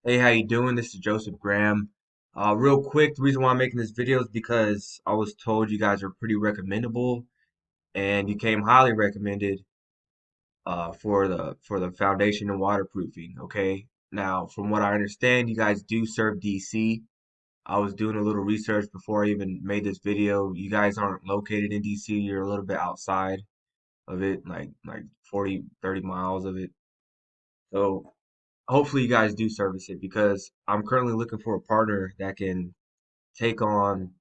Hey, how you doing? This is Joseph Graham. Real quick, the reason why I'm making this video is because I was told you guys are pretty recommendable, and you came highly recommended for the foundation and waterproofing. Okay. Now, from what I understand, you guys do serve DC. I was doing a little research before I even made this video. You guys aren't located in DC. You're a little bit outside of it, like 40, 30 miles of it. So hopefully you guys do service it because I'm currently looking for a partner that can take on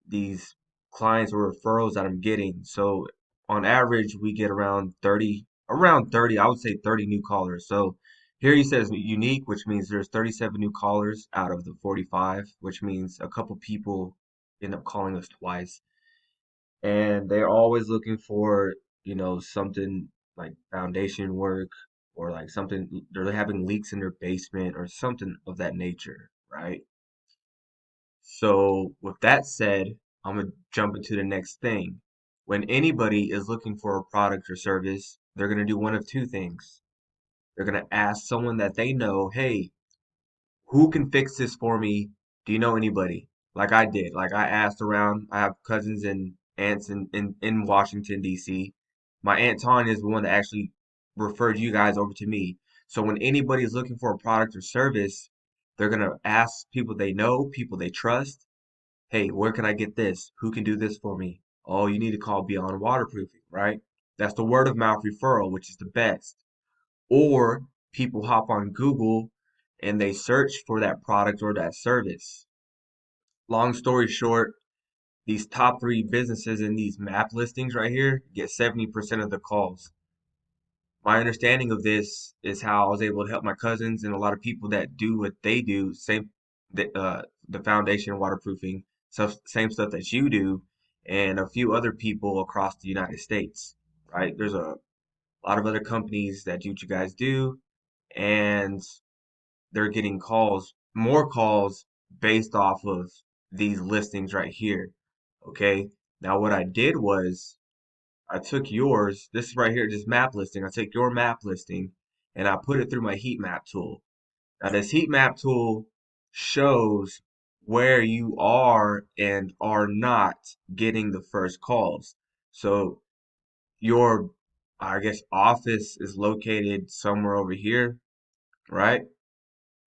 these clients or referrals that I'm getting. So on average, we get around 30, I would say 30 new callers. So here he says unique, which means there's 37 new callers out of the 45, which means a couple people end up calling us twice. And they're always looking for, something like foundation work or like something, they're having leaks in their basement or something of that nature, right? So, with that said, I'm gonna jump into the next thing. When anybody is looking for a product or service, they're gonna do one of two things. They're gonna ask someone that they know, hey, who can fix this for me? Do you know anybody? Like I did. Like I asked around. I have cousins and aunts in Washington, D.C. My Aunt Tanya is the one that actually referred you guys over to me. So when anybody is looking for a product or service, they're gonna ask people they know, people they trust. Hey, where can I get this? Who can do this for me? Oh, you need to call Beyond Waterproofing, right? That's the word of mouth referral, which is the best. Or people hop on Google and they search for that product or that service. Long story short, these top three businesses in these map listings right here get 70% of the calls. My understanding of this is how I was able to help my cousins and a lot of people that do what they do, the foundation waterproofing, so same stuff that you do, and a few other people across the United States, right? There's a lot of other companies that do what you guys do, and they're getting more calls based off of these listings right here. Okay. Now what I did was I took yours, this is right here, just map listing. I took your map listing and I put it through my heat map tool. Now this heat map tool shows where you are and are not getting the first calls. So your, I guess, office is located somewhere over here, right?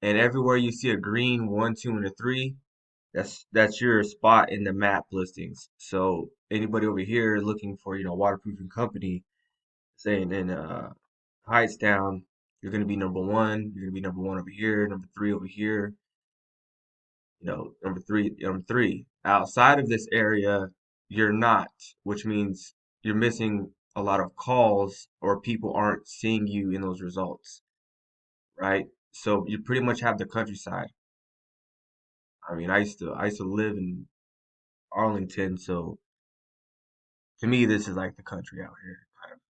And everywhere you see a green one, two, and a three, that's your spot in the map listings. So anybody over here looking for, waterproofing company, saying in Hightstown, you're gonna be number one. You're gonna be number one over here, number three over here. Number three, number three. Outside of this area, you're not, which means you're missing a lot of calls or people aren't seeing you in those results, right? So you pretty much have the countryside. I mean, I used to live in Arlington, so to me, this is like the country out here, kind of.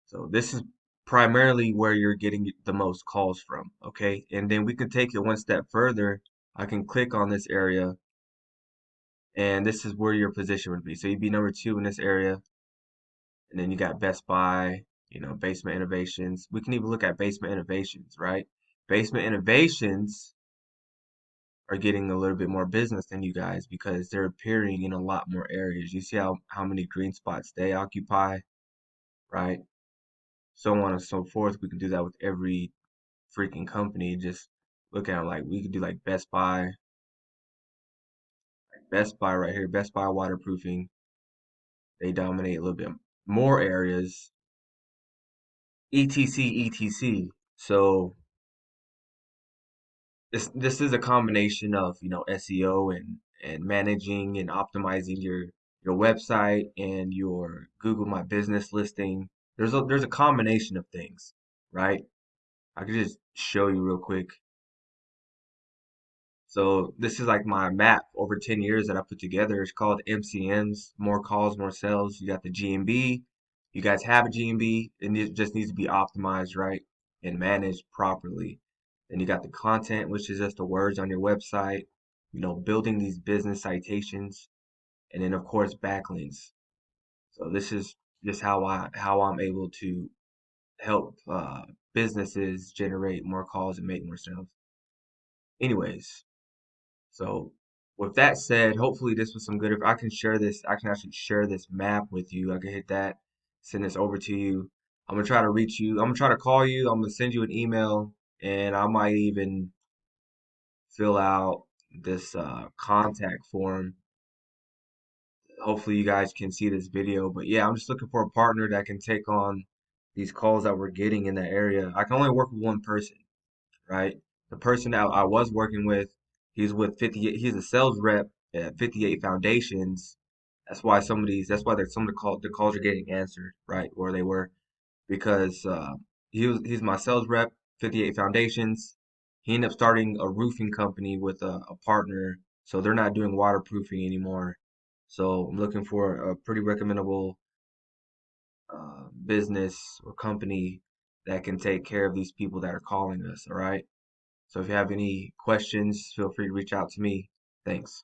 So this is primarily where you're getting the most calls from, okay? And then we can take it one step further. I can click on this area, and this is where your position would be. So you'd be number two in this area, and then you got Best Buy, Basement Innovations. We can even look at Basement Innovations, right? Basement Innovations are getting a little bit more business than you guys because they're appearing in a lot more areas. You see how many green spots they occupy, right? So on and so forth. We can do that with every freaking company. Just look at 'em like we could do like Best Buy right here, Best Buy waterproofing. They dominate a little bit more areas, etc. etc. So this is a combination of SEO and managing and optimizing your website and your Google My Business listing. There's a combination of things, right? I could just show you real quick. So this is like my map over 10 years that I put together. It's called MCMs, more calls, more sales. You got the GMB. You guys have a GMB, and it just needs to be optimized right and managed properly. Then you got the content, which is just the words on your website, building these business citations, and then of course backlinks. So this is just how I'm able to help businesses generate more calls and make more sales. Anyways, so with that said, hopefully this was some good. If I can share this, I can actually share this map with you. I can hit that, send this over to you. I'm gonna try to reach you. I'm gonna try to call you. I'm gonna send you an email, and I might even fill out this contact form. Hopefully you guys can see this video. But yeah, I'm just looking for a partner that can take on these calls that we're getting in the area. I can only work with one person, right? The person that I was working with, he's with 58, he's a sales rep at 58 Foundations. That's why there's some of the calls are getting answered, right? Where they were, because he's my sales rep, 58 Foundations. He ended up starting a roofing company with a partner, so they're not doing waterproofing anymore. So I'm looking for a pretty recommendable business or company that can take care of these people that are calling us, all right? So if you have any questions, feel free to reach out to me. Thanks.